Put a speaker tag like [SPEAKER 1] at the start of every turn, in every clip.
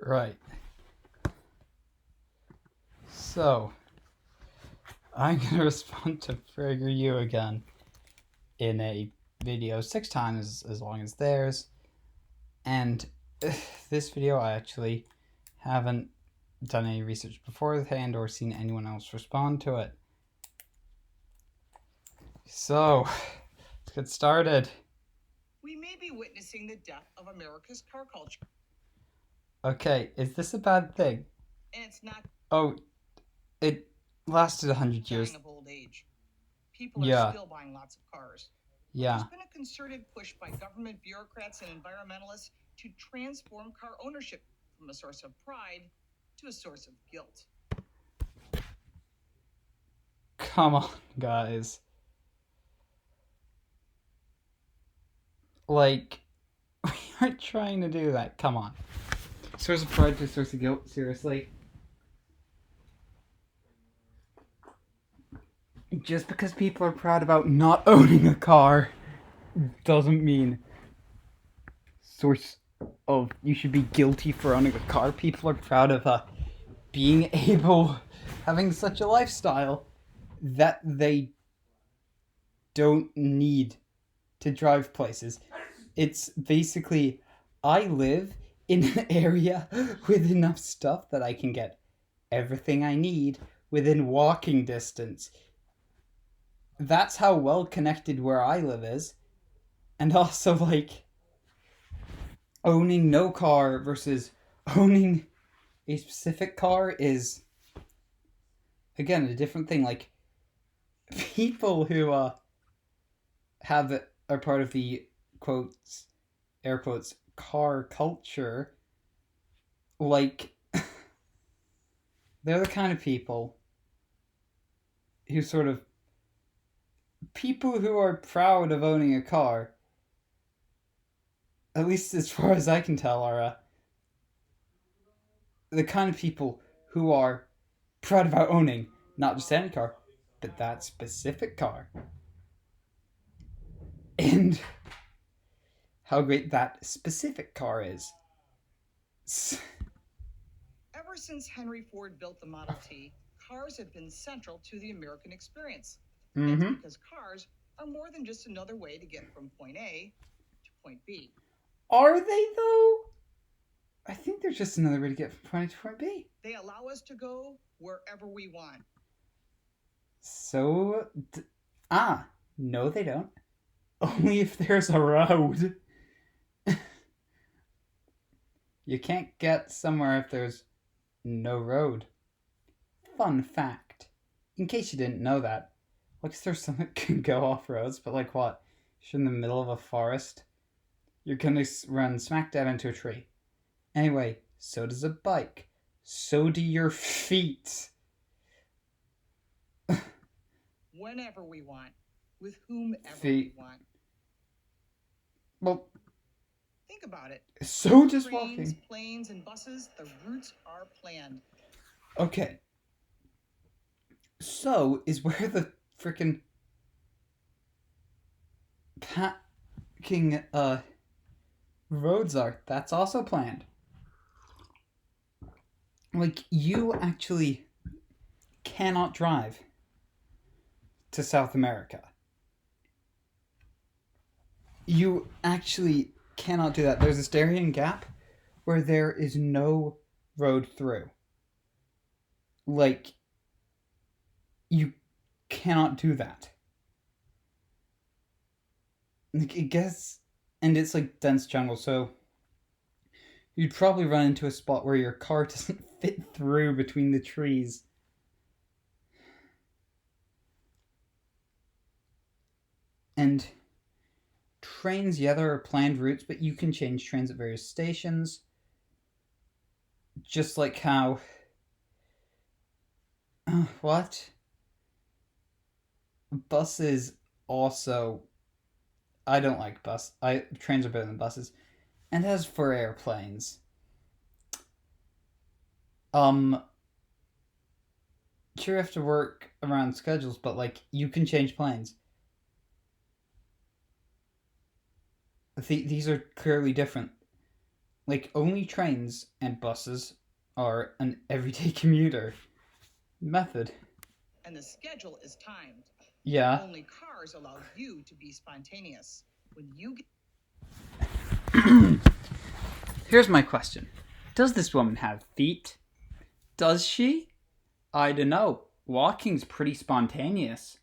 [SPEAKER 1] Right. So, I'm going to respond to PragerU again in a video 6 times as long as theirs. And this video, I actually haven't done any research beforehand or seen anyone else respond to it. So, let's get started.
[SPEAKER 2] We may be witnessing the death of America's car culture.
[SPEAKER 1] Okay, is this a bad thing?
[SPEAKER 2] And it's not.
[SPEAKER 1] Oh, it lasted 100 years.
[SPEAKER 2] Dying of old age. People are still buying lots of cars.
[SPEAKER 1] Yeah.
[SPEAKER 2] There's been a concerted push by government bureaucrats and environmentalists to transform car ownership from a source of pride to a source of guilt.
[SPEAKER 1] Come on, guys. Like, we aren't trying to do that. Come on. Source of pride to source of guilt? Seriously? Just because people are proud about not owning a car doesn't mean source of you should be guilty for owning a car. People are proud of being able, having such a lifestyle that they don't need to drive places. It's basically, I live in an area with enough stuff that I can get everything I need within walking distance. That's how well connected where I live is. And also, like, owning no car versus owning a specific car is, again, a different thing. Like, people who are part of the quotes, air quotes, car culture, like, they're the kind of people who people who are proud of owning a car, at least as far as I can tell, are the kind of people who are proud about owning not just any car, but that specific car. And how great that specific car is.
[SPEAKER 2] Ever since Henry Ford built the Model T, cars have been central to the American experience.
[SPEAKER 1] Mm-hmm.
[SPEAKER 2] That's because cars are more than just another way to get from point A to point B.
[SPEAKER 1] Are they, though? I think they're just another way to get from point A to point B.
[SPEAKER 2] They allow us to go wherever we want.
[SPEAKER 1] So, no, they don't. Only if there's a road. You can't get somewhere if there's no road. Fun fact. In case you didn't know that. Like, there's some that can go off roads, but like what? You're in the middle of a forest. You're gonna run smack dab into a tree. Anyway, so does a bike. So do your feet.
[SPEAKER 2] Whenever we want. With whomever
[SPEAKER 1] Feet.
[SPEAKER 2] we want.
[SPEAKER 1] Well,
[SPEAKER 2] think about it.
[SPEAKER 1] So just
[SPEAKER 2] Trains,
[SPEAKER 1] walking.
[SPEAKER 2] Planes, and buses, the routes are planned.
[SPEAKER 1] Okay. So is where the freaking packing roads are. That's also planned. Like, you actually cannot drive to South America. You actually cannot do that. There's this Darien Gap where there is no road through. Like, you cannot do that. Like, I guess, and it's like dense jungle, so you'd probably run into a spot where your car doesn't fit through between the trees. And trains, yeah, there are planned routes, but you can change trains at various stations. Just like how... what? Buses also... I don't like trains are better than buses. And as for airplanes... sure you have to work around schedules, but like, you can change planes. These are clearly different. Like, only trains and buses are an everyday commuter method.
[SPEAKER 2] And the schedule is timed.
[SPEAKER 1] Yeah.
[SPEAKER 2] Only cars allow you to be spontaneous. When you get
[SPEAKER 1] Here's my question. Does this woman have feet? Does she? I don't know. Walking's pretty spontaneous.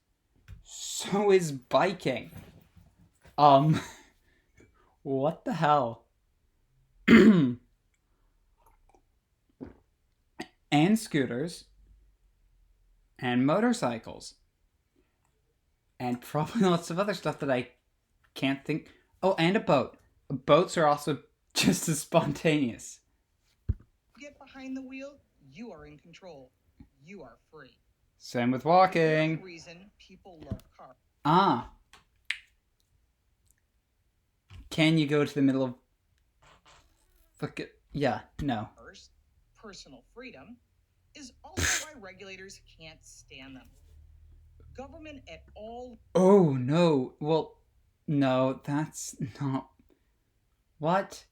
[SPEAKER 1] So is biking. What the hell? And scooters. And motorcycles. And probably lots of other stuff that I can't think. Oh, and a boat. Boats are also just as spontaneous.
[SPEAKER 2] get behind the wheel, you are in control. You are free.
[SPEAKER 1] Same with
[SPEAKER 2] The
[SPEAKER 1] walking.
[SPEAKER 2] reason people love cars.
[SPEAKER 1] Ah. Can you go to the middle of... Fuck it. Yeah, no.
[SPEAKER 2] Personal freedom is also why regulators can't stand them. Government at all.
[SPEAKER 1] Oh, no. Well, no, that's not... What?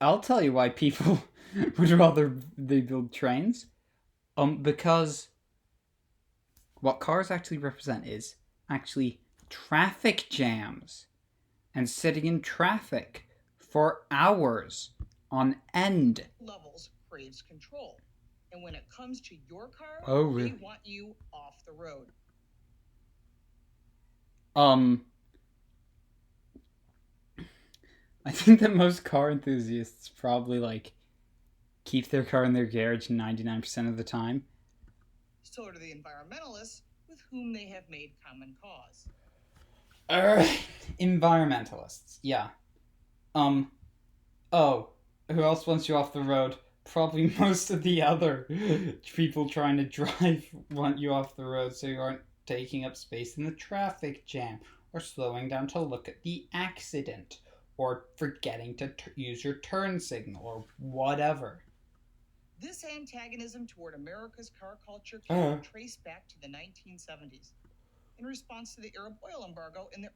[SPEAKER 1] I'll tell you why people would rather they build trains. Because what cars actually represent is actually traffic jams and sitting in traffic for hours on end.
[SPEAKER 2] Levels craves control. And when it comes to your car,
[SPEAKER 1] Oh, really?
[SPEAKER 2] they want you off the road.
[SPEAKER 1] I think that most car enthusiasts probably like keep their car in their garage 99% of the time.
[SPEAKER 2] So do the environmentalists with whom they have made common cause.
[SPEAKER 1] Environmentalists, yeah. Oh, who else wants you off the road? Probably most of the other people trying to drive want you off the road so you aren't taking up space in the traffic jam, or slowing down to look at the accident, or forgetting to use your turn signal, or whatever.
[SPEAKER 2] This antagonism toward America's car culture can be traced back to the 1970s in response to the Arab oil embargo in the...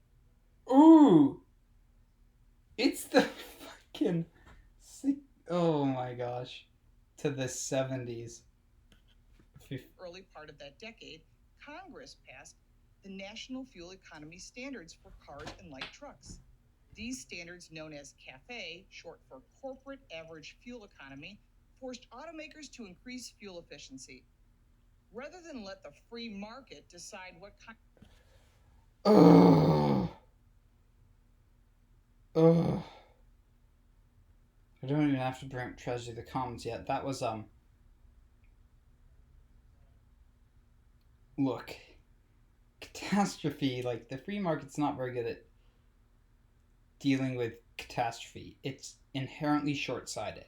[SPEAKER 1] Ooh! It's the fucking... Oh my gosh. To the 70s.
[SPEAKER 2] early part of that decade, Congress passed the National Fuel Economy Standards for cars and light trucks. These standards, known as CAFE, short for Corporate Average Fuel Economy, forced automakers to increase fuel efficiency. Rather than let the free market decide what kind...
[SPEAKER 1] Ugh. Ugh. I don't even have to bring up Treasure the Commons yet. That was, Look. Catastrophe, like, the free market's not very good at dealing with catastrophe. It's inherently short-sighted.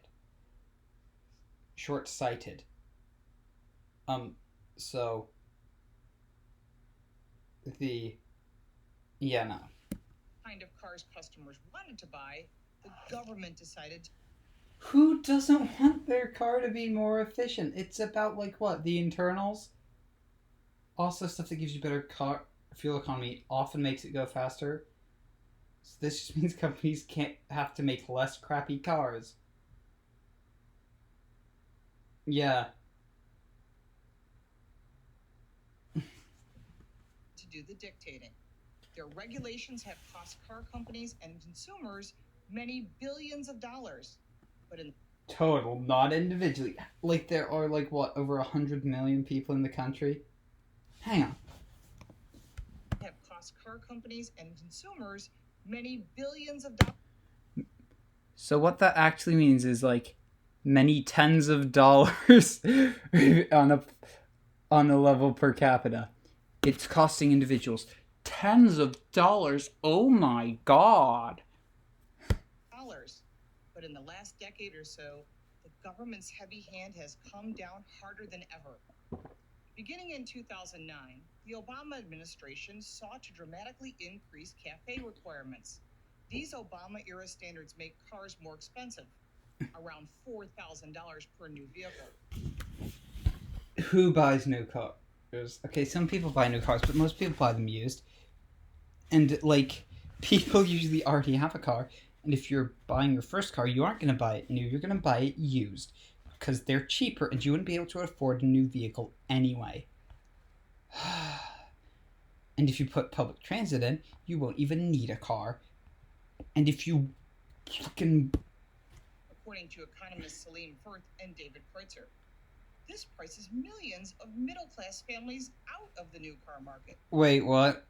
[SPEAKER 1] So... Yeah, no.
[SPEAKER 2] kind of cars customers wanted to buy, the government decided...
[SPEAKER 1] Who doesn't want their car to be more efficient? It's about, like, what? The internals? Also, stuff that gives you better fuel economy often makes it go faster. So this just means companies can't have to make less crappy cars. Yeah.
[SPEAKER 2] to do the dictating. Their regulations have cost car companies and consumers many billions of dollars. But in
[SPEAKER 1] Total, not individually. Like, there are, like, what, over 100 million people in the country? Hang on.
[SPEAKER 2] have cost car companies and consumers many billions of dollars.
[SPEAKER 1] So what that actually means is, like, many tens of dollars on a level per capita. It's costing individuals tens of dollars. Oh my god.
[SPEAKER 2] But in the last decade or so, the government's heavy hand has come down harder than ever. Beginning in 2009, the Obama administration sought to dramatically increase CAFE requirements. These Obama-era standards make cars more expensive, around $4,000 per new vehicle.
[SPEAKER 1] Who buys new cars? Okay, some people buy new cars, but most people buy them used. And, like, people usually already have a car, and if you're buying your first car, you aren't going to buy it new, you're going to buy it used, because they're cheaper and you wouldn't be able to afford a new vehicle anyway. And if you put public transit in, you won't even need a car. And if you fucking...
[SPEAKER 2] According to economists Salim Firth and David Kreutzer, this prices millions of middle-class families out of the new car market.
[SPEAKER 1] Wait, what?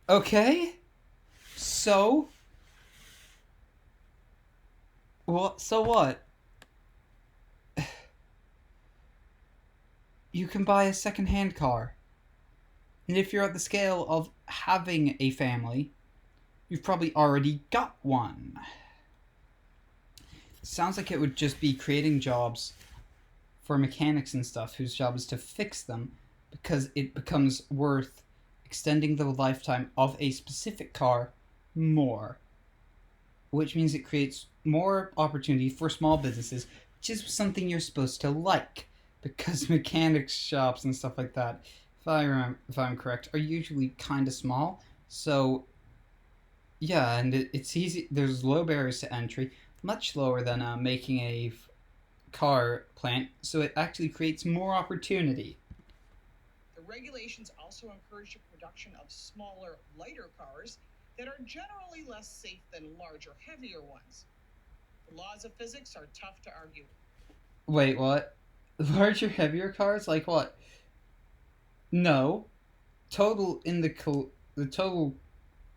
[SPEAKER 1] Okay. So? What? So what? You can buy a second-hand car. And if you're at the scale of having a family, you've probably already got one. Sounds like it would just be creating jobs for mechanics and stuff whose job is to fix them, because it becomes worth extending the lifetime of a specific car more, which means it creates more opportunity for small businesses, which is something you're supposed to like, because mechanics shops and stuff like that, if I'm correct, are usually kind of small. So yeah, and it's easy. There's low barriers to entry, much lower than making a car plant, so it actually creates more opportunity.
[SPEAKER 2] The regulations also encourage the production of smaller, lighter cars that are generally less safe than larger, heavier ones. The laws of physics are tough to argue.
[SPEAKER 1] Wait, what? Larger, heavier cars? Like what? No. The total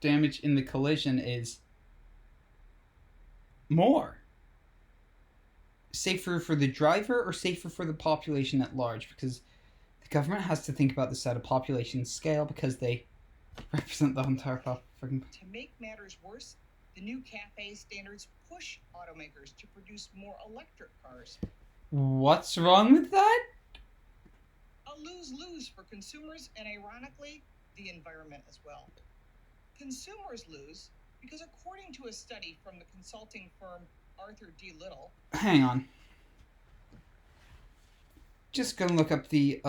[SPEAKER 1] damage in the collision is more. Safer for the driver or safer for the population at large? Because the government has to think about this at a population scale, because they represent the entire population.
[SPEAKER 2] To make matters worse, the new CAFE standards push automakers to produce more electric cars.
[SPEAKER 1] What's wrong with that?
[SPEAKER 2] A lose-lose for consumers and, ironically, the environment as well. Consumers lose because, according to a study from the consulting firm Arthur D. Little...
[SPEAKER 1] Hang on. Just gonna look up the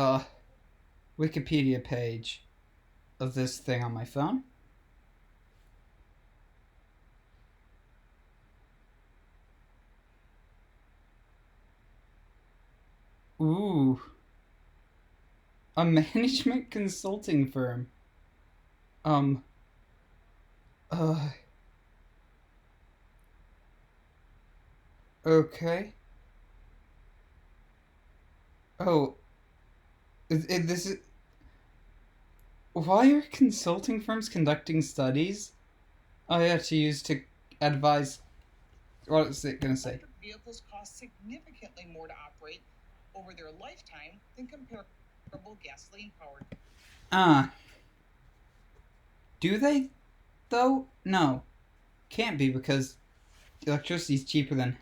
[SPEAKER 1] Wikipedia page of this thing on my phone. Ooh. A management consulting firm. Okay. Oh. This is... Why are consulting firms conducting studies I have to use to advise... What is it going to say?
[SPEAKER 2] Electric vehicles cost significantly more to operate over their lifetime than comparable gasoline-powered.
[SPEAKER 1] Do they, though? No. Can't be, because electricity is cheaper than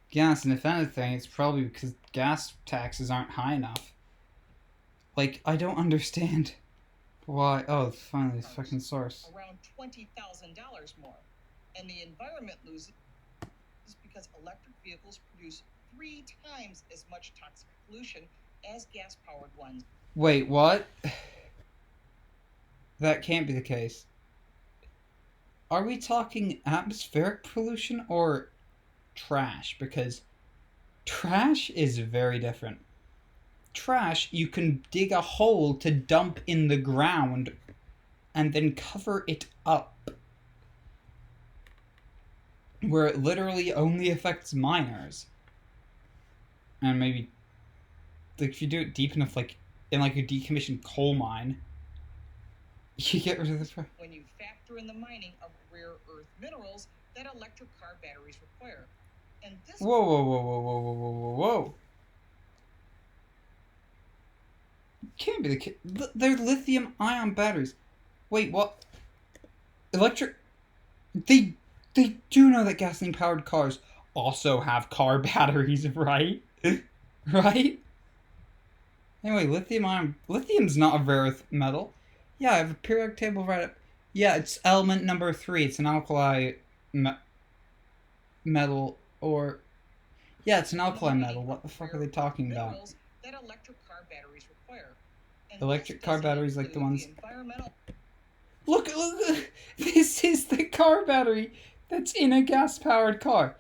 [SPEAKER 1] gas, and if anything, it's probably because gas taxes aren't high enough. Like, I don't understand why... Oh, finally, the fucking source.
[SPEAKER 2] Around $20,000 more. And the environment loses because electric vehicles produce 3 times as much toxic pollution as gas-powered ones.
[SPEAKER 1] Wait, what? That can't be the case. Are we talking atmospheric pollution or trash? Because trash is very different. Trash, you can dig a hole to dump in the ground and then cover it up, where it literally only affects miners. And maybe, like, if you do it deep enough, like in like a decommissioned coal mine, you get rid of the trash.
[SPEAKER 2] When you factor in the mining of rare earth minerals that electric car batteries require. And this...
[SPEAKER 1] Whoa. Can't be the case. They're lithium-ion batteries. Wait, what? Electric... They do know that gasoline-powered cars also have car batteries, right? Right? Anyway, lithium's not a rare earth metal. Yeah, I have a periodic table right up. Yeah, it's element number 3. It's an alkali metal, or... Yeah, it's an alkali metal. What the fuck are they talking about?
[SPEAKER 2] That electric car batteries require. And
[SPEAKER 1] electric car batteries, like the ones... Look, look, this is the car battery that's in a gas-powered car.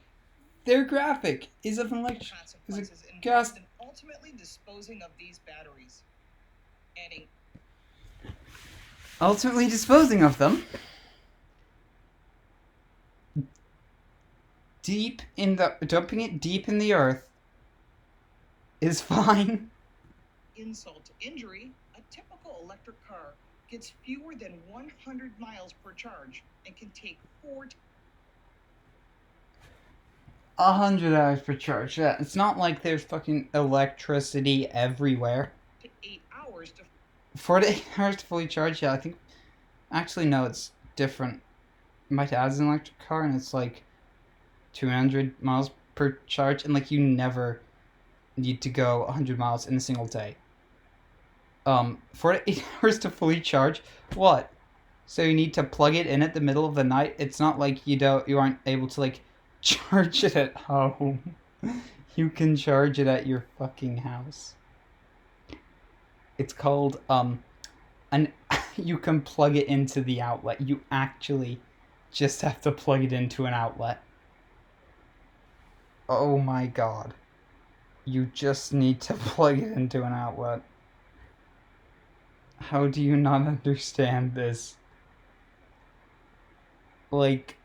[SPEAKER 1] Their graphic is of an
[SPEAKER 2] Consequences
[SPEAKER 1] gas.
[SPEAKER 2] involved in ultimately disposing of these batteries. Adding
[SPEAKER 1] Ultimately disposing of them. Dumping it deep in the earth is fine.
[SPEAKER 2] insult to injury, a typical electric car gets fewer than 100 miles per charge and can take
[SPEAKER 1] 100 hours per charge. Yeah, it's not like there's fucking electricity everywhere.
[SPEAKER 2] to 8 hours to
[SPEAKER 1] 48 hours to fully charge. Yeah, I think. Actually, no, it's different. My dad's an electric car, and it's like 200 miles per charge, and like you never need to go 100 miles in a single day. 48 hours to fully charge. What? So you need to plug it in at the middle of the night? It's not like you aren't able to like charge it at home. You can charge it at your fucking house. It's called and you can plug it into the outlet. You actually just have to plug it into an outlet. Oh my god. You just need to plug it into an outlet. How do you not understand this? Like,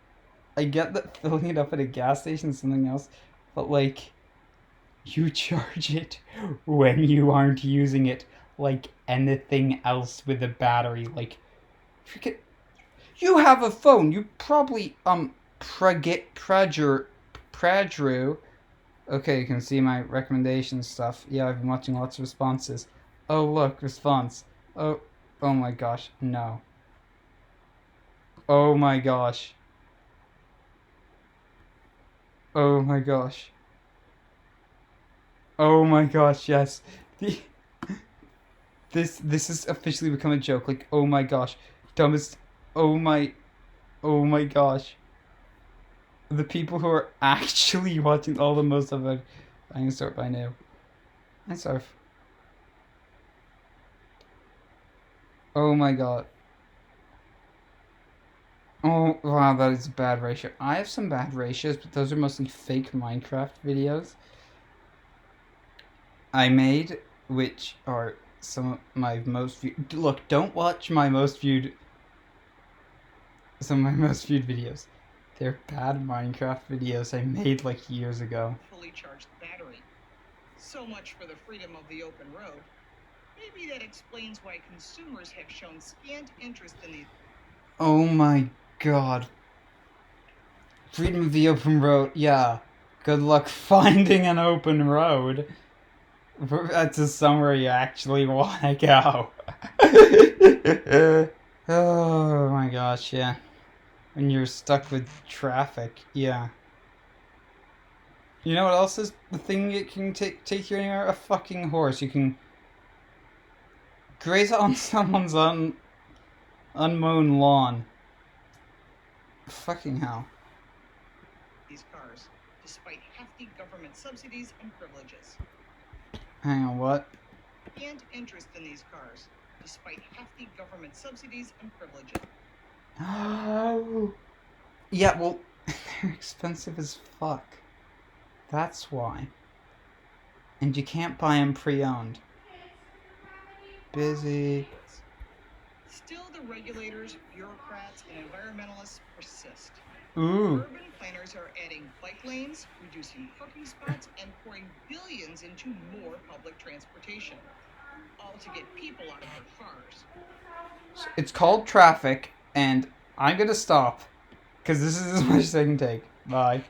[SPEAKER 1] I get that filling it up at a gas station is something else, but like, you charge it when you aren't using it like anything else with a battery. Like, you have a phone. You probably PragerU. Okay, you can see my recommendation stuff. Yeah, I've been watching lots of responses. Oh look, response. Oh my gosh, no. Oh my gosh. Oh my gosh. Oh my gosh, yes. This has officially become a joke. Like, oh my gosh. Dumbest oh my gosh. The people who are actually watching all the most of it. I'm gonna start by now. I surf. Oh my god. Oh wow, that is a bad ratio. I have some bad ratios, but those are mostly fake Minecraft videos I made, which are some of my most viewed. Look, don't watch my most viewed. Some of my most viewed videos. They're bad Minecraft videos I made like years ago.
[SPEAKER 2] fully charged battery. So much for the freedom of the open road. Maybe that explains why consumers have shown scant interest in these.
[SPEAKER 1] Oh my god. Freedom of the open road. Yeah. Good luck finding an open road. That's just somewhere you actually want to go. Oh my gosh, yeah. When you're stuck with traffic, yeah. You know what else is the thing that can take you anywhere? A fucking horse. You can graze on someone's unmown lawn. Fucking hell.
[SPEAKER 2] These cars, despite hefty government subsidies and privileges.
[SPEAKER 1] Hang on, what?
[SPEAKER 2] And interest in these cars, despite hefty government subsidies and privileges.
[SPEAKER 1] Oh. Yeah, well, they're expensive as fuck. That's why. And you can't buy them pre-owned. Busy.
[SPEAKER 2] Still, the regulators, bureaucrats, and environmentalists persist.
[SPEAKER 1] Ooh.
[SPEAKER 2] Urban planners are adding bike lanes, reducing parking spots, and pouring billions into more public transportation, all to get people out of their cars.
[SPEAKER 1] It's called traffic, and I'm gonna stop. Because this is as much as I can take. Bye.